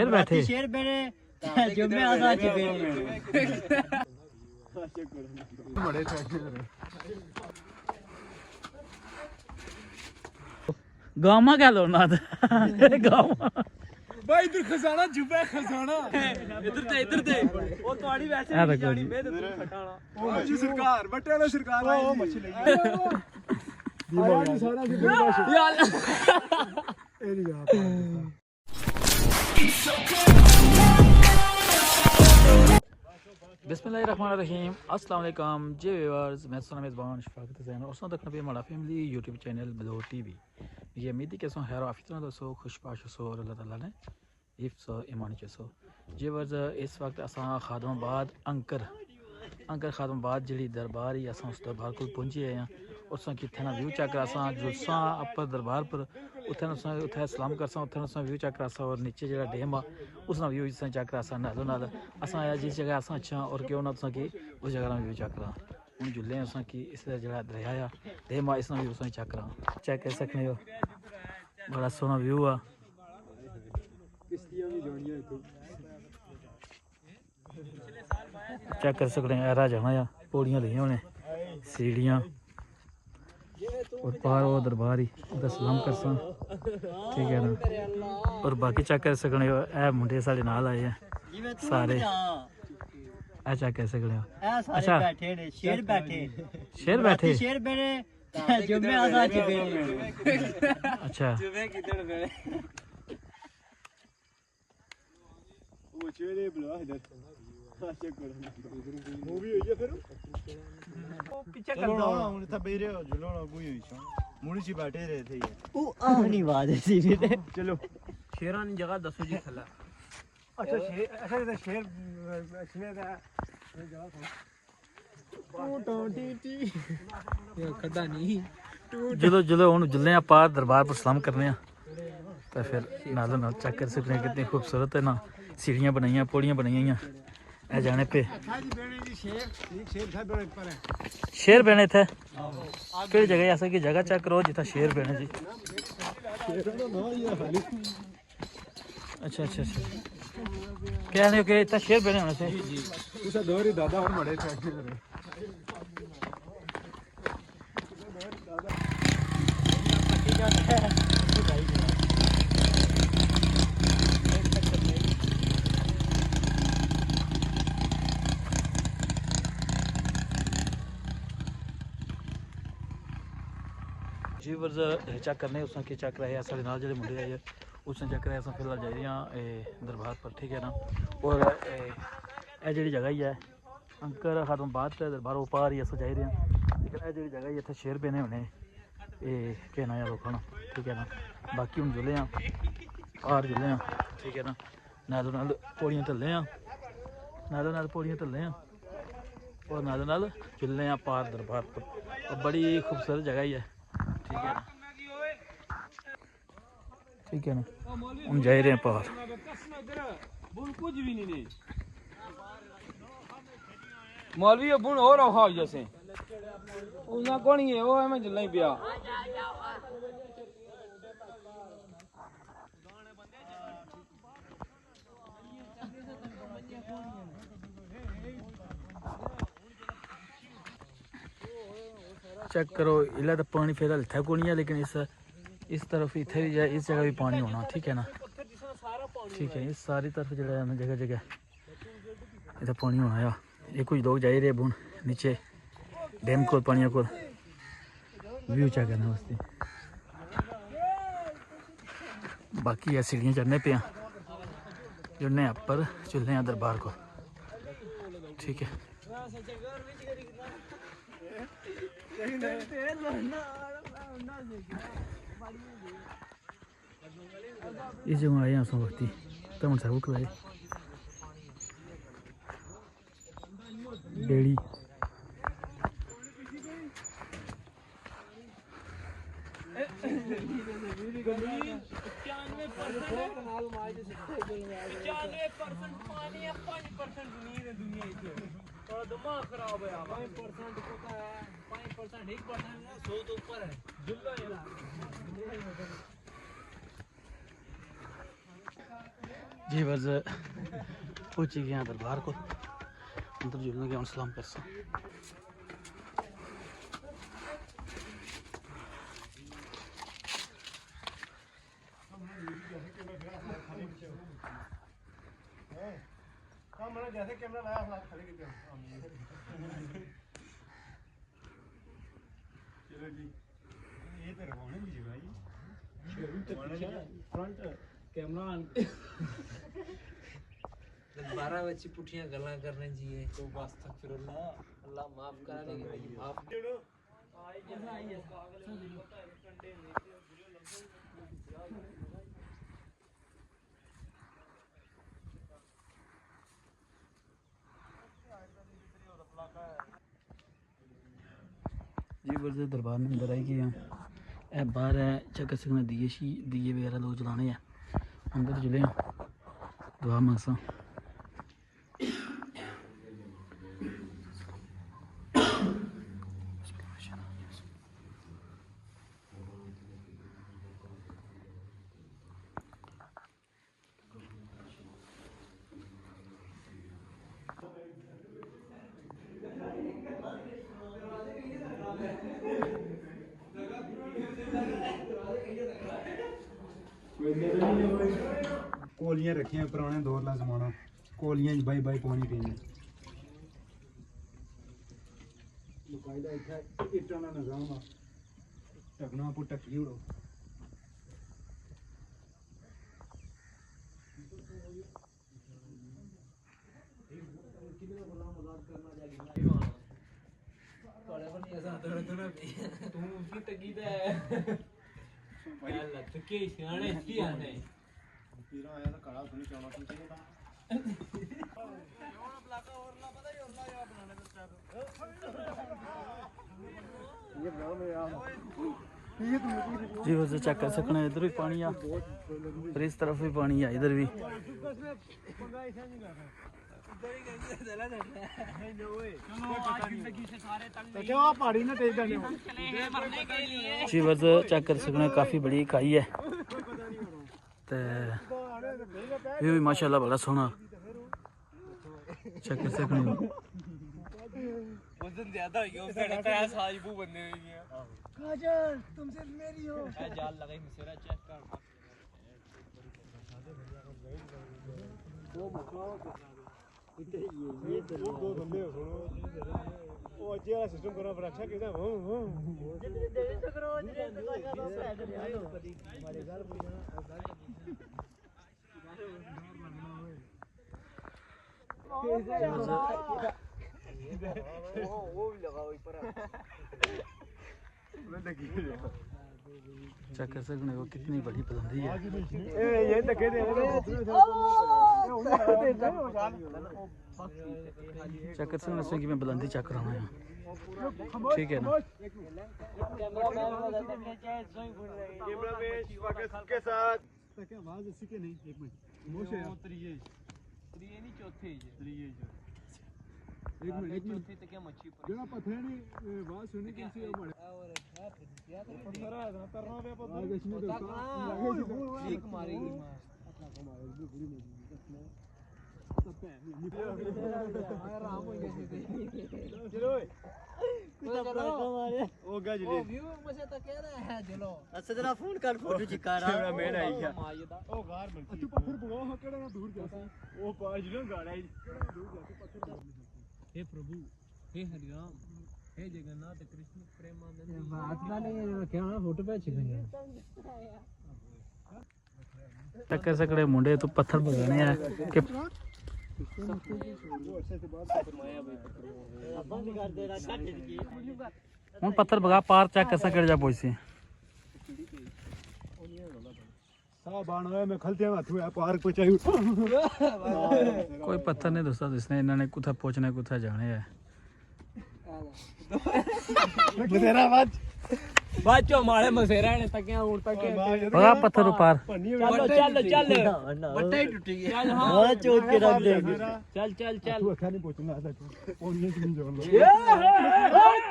शेर बैठे शेर मेरे जुम्मे आजा चुके बड़े गामा क्या लोना गामा भाई इधर खजाना जुबे खजाना इधर ते वो तोड़ी वैसे नहीं जानी मैं तो खटाना ओ मच्छी सरकार बट्टे वाला सरकार ओ मच्छी लगी सारा यार बिस्मिल्लाहिर्रहमानिर्रहीम अस्सलाम वालेकुम जी व्यूअर्स मैं सुना मेज़बान शफाकत हुसैन और सुना देखना भी हमारा फैमिली यूट्यूब चैनल बदौर टीवी ये उम्मीद है कि सो हैर आफियत में दोस्तों खुशबाश सो और अल्लाह ताला ने हिफ्ज़ ईमान चसो जी वर्ज इस वक्त असा खादमाबाद अंकर खादमाबाद जी दरबार ही असा उस दरबार को पहुंचे हैं और कितने ना व्यू चेक करासा जुलसा अपर दरबार पर उत्थे उत्थे सलाम करसा उत्थे व्यू चेक करासा और नीचे जो डैम आ उस व्यू चेक करासा नालों नाल असा जिस जगह असा अच्छा और क्यों ना कि उस जगह व्यू चेक करा हूँ जुल्ले असा कि इस जो दरिया आ डैम आ इस व्यू चेक करा चेक कर सकते हो बड़ा सोहना व्यू आ चेक कर सकते हैं एरा जाना या पौड़ियाँ लिया उन्हें सीढ़ियाँ और पार वो दरबार ही सलाम करसा ठीक है ना और बाकी चेक कर सकते हो ए मुंडे साढ़े नाल आए हैं सारे ए चेक कर सकते हो अच्छा बैठे ने शेर बैठे शेर मेरे जुम्मे आजा चुके अच्छा जुम्मे किधर मेरे वो चेहरे बुला इधर चेक करो मूवी हुई है फिर पीछे कर चलो दो ना उन्हें तब बेरे जुलो ना कोई हुई छो मुड़ी सी बैठे रहे थे ये ओ आनी बात है सीधी ते चलो शेरां दी जगह दसो जी थल्ला अच्छा शेर शेर इसमें का खड्डा नहीं जो हम जुल्ले पार दरबार पर सलाम करने तो फिर नालों नाल चेक कर सकते हैं कितनी खूबसूरत है ना सीढ़ियाँ बनाई पौड़ियाँ बनाई है जाने पे शेर बहने थे कि जगह ऐसा की जगह चेक करो जितना शेर बहने जी अच्छा अच्छा अच्छा क्या नहीं कि इतना शेर बहने होने से उसे दोरी दादा और बड़े थे जी वर्ज चेक करने उसने की चेक रहे साढ़े नाल जो मुंडे आए उसने चेक रहे अस फिलहाल जा रहे हैं दरबार पर ठीक है ना और जी जगह ही है अंकर खादमाबाद दरबार पार ही अस जा रहे हैं लेकिन यह जी जगह ही इतने शेर पेने होने ये ना रोकना ठीक है ना बाकी हम जुले हैं पार जुले हैं ठीक है ना नालों नाल पौड़ियाँ टले हैं नालों नाल पौड़ियाँ टले हैं और नालों नाल जुले हैं पार दरबार पर और बड़ी खूबसूरत जगह ही है ठीक है ना हम जा रहे हैं पार कुछ भी नहीं मौलवी बुन और औखा हो जैसे उना कौन है वो हमें जल्ला ही पिया चेक करो इला तो पानी फिर हल्था को नहीं है लेकिन इस तरफ इतने भी जाए इस जगह भी पानी होना ठीक है ना ठीक है इस सारी तरफ जो जगह जगह इधर पानी होना है ये कुछ लोग जा रहे बुन नीचे डैम को पानी को व्यू चेक करने वास्ते बाकी है सीढ़ियाँ चढ़ने पे जुड़ने अपर चलने हैं दरबार को ठीक है इस जगह आए हैं वक्ती तमन साहब खिलाए बेड़ी दिमाग खराब है 5% पता है 5% 1% 100 तो ऊपर है जुल्ला जी बस पहुँची गए हैं दरबार को अंदर जुड़ने के सलाम कर सो जैसे कैमरा लाया हाथ खड़े कितने चलो जी ये तो रखवाने की जगह ही फ्रंट कैमरा 12 बच्ची पुठियां गल्ला करने चाहिए तो बस तक फिर अल्लाह माफ करा नहीं माफ जी बस दरबार में अंदर आई गए हैं ए बाहर है चक्कर सकना दिए वगैरह लोग जलाने हैं अंदर चले हैं दुआ मांगसा कोलियां रखियां पुराने दौर का जमाना कोलियां बाई बाई पानी पीने बकायदा इतना इट्टां का निजाम आ ढकना आपू ढकी उड़ो तू उसी तकी दे लत के सियाने की आने पीरा आया तो काला सुनी चावला सुन चाहिए जी वैसे चेक कर सकते हैं इधर भी पानी आ और इस तरफ भी पानी है इधर भी पहाड़ी ना तेज करने जी वैसे चेक कर सकते हैं काफ़ी बड़ी इकाई है तो ये भी माशाल्लाह बड़ा सोहना चेक कर सकते हैं वजन ज्यादा हो गया उसका लगता है साजिबू बनने में गया काजल तुमसे मेरी हो जाल लगाई मसेरा चेक कर ये दो बंदे हो सुनो वो अच्छे वाला सिस्टम करना पर अच्छा किधर हो जितनी देर से करो जितने का दो पैसे ले आओ हमारे घर वो भी लगाओ ऊपर चेक कर सकते हैं वो कितनी बड़ी बुलंदी है ये धक्के दे चेक कर सकते हैं इसमें कि मैं बुलंदी चेक कराना है ठीक है ना कैमरा में के साथ क्या आवाज इसी के नहीं एक मिनट मोशे त्रिये नहीं चौथे एक मिनट चौथे तक क्या मच्छी पर जरा पत्थर ने आवाज सुनी कैसी है बड़े पत्थर है ना तरना पे पत्थर इसमें तो ठीक मारेगी मां आराम हो गया चलो ओ गज ले व्यू मुझे तो कह रहा है चलो अच्छा जरा फोन कर फोटो चिका रहा कैमरा मैन आई क्या ओ गार बनती तू पत्थर भगाओ हां केड़ा ना दूर जाता ओ पार जिलो गाड़ा ही दूर जाके पत्थर हे प्रभु हे हरिराम हे जगन्नाथ कृष्ण प्रेमानंद बात ना नहीं रखे ना फोटो पे छिपेंगे चेक कर सकते मुंडे तो पत्थर भगाने हैं कि हूँ पत्थर भगा पार चेक कर सकते जा पहुंचे बाण मैं खलते हाथ हुआ पार्क पे चाहिए कोई पत्थर नहीं दोस्तों जिसने इन्होंने कुछ पहुंचने कुछ जाने है तेरा आवाज बाद चो मारे मसेरा ने तक उड़ तक भगा पत्थर ऊपर चलो चल चल बट्टा ही टूट गया चल हां चोट के रख देंगे चल चल चल तू अच्छा नहीं पहुंचना था ओनिए से नहीं जोड़ लो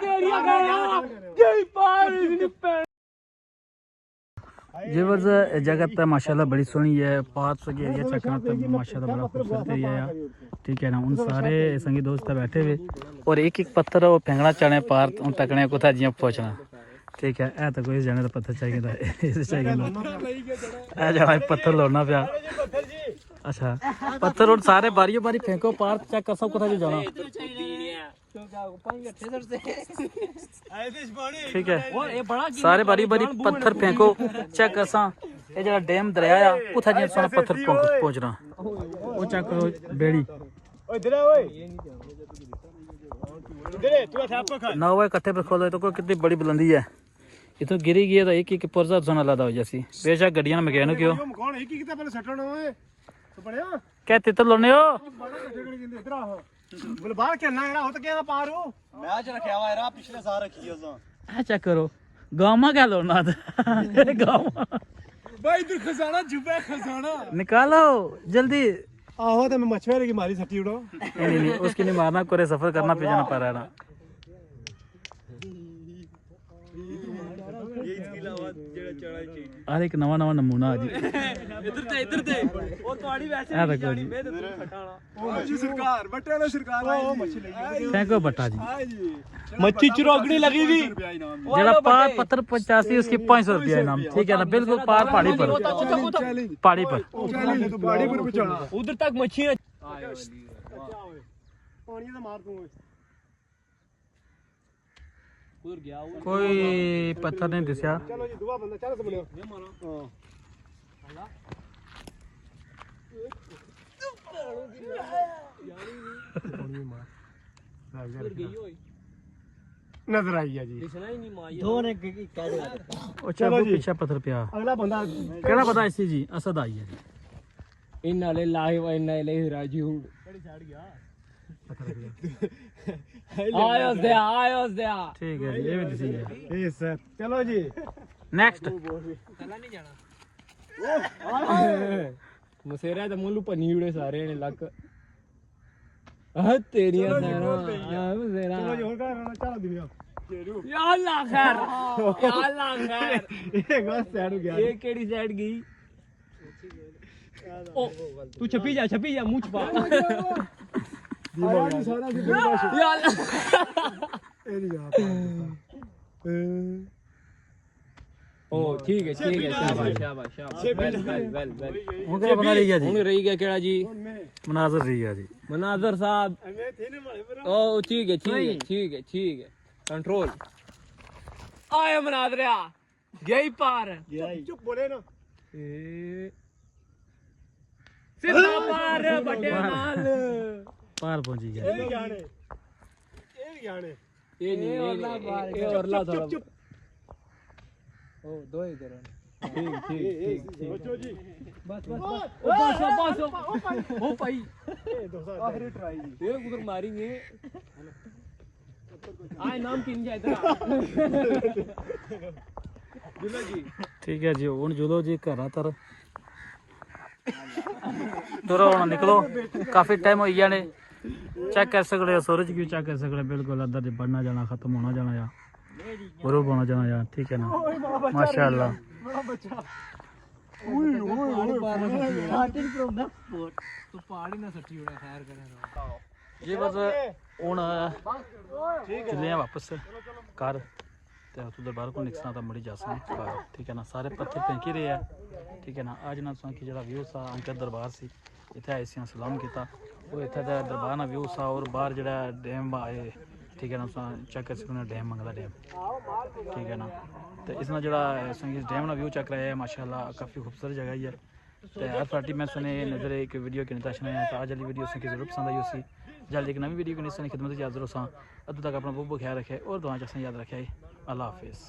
तेरी गया जय पार जेवर्स जगह तो माशाल्लाह बड़ी सोहनी है। पार्क सगी एरिया चेक करना तो माशाल्लाह बड़ा खूबसूरत एरिया है, ठीक है ना। उन सारे संगी दोस्त बैठे हुए और एक एक पत्थर वो फेंकना चाहने पार उन तकने को था जियां पहुंचना, ठीक है। ए तो कोई जाने तो पत्थर चाहिए था, इस चाहिए ना ए जाना पत्थर लोड़ना पिया। अच्छा पत्थर और सारे बारियों बारी फेंको पार चेक कर सब को था जो जाना, ठीक है। सारे बारी बारी पत्थर फेंको चेक करसा। ये जरा डैम दरिया आ उथा जे सोना पत्थर पहुंचना वो चेक करो बेड़ी ओए इधर आ ओए इधर तू ठैप खा ना हुआ इकट्ठे पर खोलो तो को कितनी बड़ी बुलंदी है। इतो गिरी गई तो एक एक पुर्जा सोना लादा हो जैसी बेशक गड्डियां मैकेनिक क्यों कौन एक ही किता पहले सटण ओए तो बढ़िया क्या तितर लोने हो बड़ा कट्ठे करी जिंदे इधर आ बोल बाहर खेलना है हो तो क्या पार हो मैच रखया हुआ है पिछले साल रखी है उस आ चेक करो गांव में क्या लोना गांव भाई इधर खजाना छुपा है खजाना निकालो जल्दी। आहो तो मैं मछुआरे की मारी सट्टी उड़ो नहीं नहीं उसकी नहीं मारना कोरे सफर करना पे जाना पड़ रहा है ना। अरे एक नवा नवा नमूना जी इधर ते और तोड़ी वैसे आ देखो जी मैं तो खटाना ओ मच्छी सरकार बट्टे वाला सरकार ओ मच्छी लगी फेंको बट्टा जी मच्छी चुरोगड़ी लगी थी जरा पार पत्थर 85 उसकी 500 रुपया इनाम, ठीक है ना। बिल्कुल पार पहाड़ी पर पहाड़ी पर तो बाड़ी पर बचाना उधर तक मच्छी पानी तो मार तू उधर गया वो कोई पत्थर नहीं दिसया। चलो जी दुआ बंदा चल सब ले ये मारो हां उधर गई होई नजर आई है जी दिसना ही नहीं मां दो ने कह दे ओ चलो पीछे पत्थर पिया अगला बंदा केड़ा पता इसी जी असद आई है जी इन नाले लाए व इन नाले राजू आयो से ठीक है जी ये भी दिसी है। ए सर चलो जी नेक्स्ट चला नहीं जाना मसेरा तो मुल्लू पनीड़े सारे ने लक आ तेरिया नैना आ मसेरा चलो जी हो गया चलो दुनिया या अल्लाह खैर या अल्लाह खैर एक बार साइड हो गया ये केड़ी साइड गई ओ तू छपी जा मुंह छपा दीवार सारा की बर्दाश्त या अल्लाह ए नहीं जा ओ ठीक है शाबाश वेल वो क्या बना रही है जी हुन रही गया केड़ा जी मनाजर रही है जी मनाजर साहब मैं थे ने मारे पर ओ ठीक है कंट्रोल आया मनाजरा गई पार चुप बोले ना सीधा पार बटे नाल पार पहुंची गया ये भी गाने ये नहीं ये औरला थोड़ा चुप ओ दो इधर ठीक बच्चों जी बस ओ भाई आखिरी ट्राई जी ये उधर मारेंगे आए नाम किन जाए इधर जुलो जी ठीक है जी हुन जुलो जी घर तर तुरो हुन निकलो काफी टाइम हो गया ने चेक कर सकते हो सूरज की चेक कर सकते बिल्कुल अदर से बढ़ना जाना खत्म होना जाना या गुरूब होना जाना या ठीक है ना माशाल्लाह बड़ा बच्चा स्टार्टिंग फ्रॉम द स्पोर्ट तो पहाड़ी ना सट्टी उड़ा खैर करे जी बस हुन चले वापस घर ते उस दरबार को निकलना था मड़ी जासा ठीक है ना। सारे पत्थर फेंक ही रहे हैं ठीक है ना। आज ना सो कि जरा व्यू सा अंकल दरबार सी इत्थे आए सी सलाम किया वो इत्थे दा दरबार ना व्यू सा और बाहर जड़ा डैम आए ठीक है ना चेक कर सकते डैम मंगला डैम ठीक है ना। तो इसमें जड़ा संगीत डैम ना व्यू चेक रहा है माशाल्लाह काफ़ी खूबसूरत जगह ही है। तो हर पार्टी मैं सुने नजर एक वीडियो के निताशन है तो आज वाली वीडियो से जरूर पसंद आई उसी जल्द एक नवी वीडियो की निशानी खिदमत याद जरूर सा अद तक अपना बहुत ख्याल रखे और दुआ चाहें याद रखे। अल्लाह हाफिज़।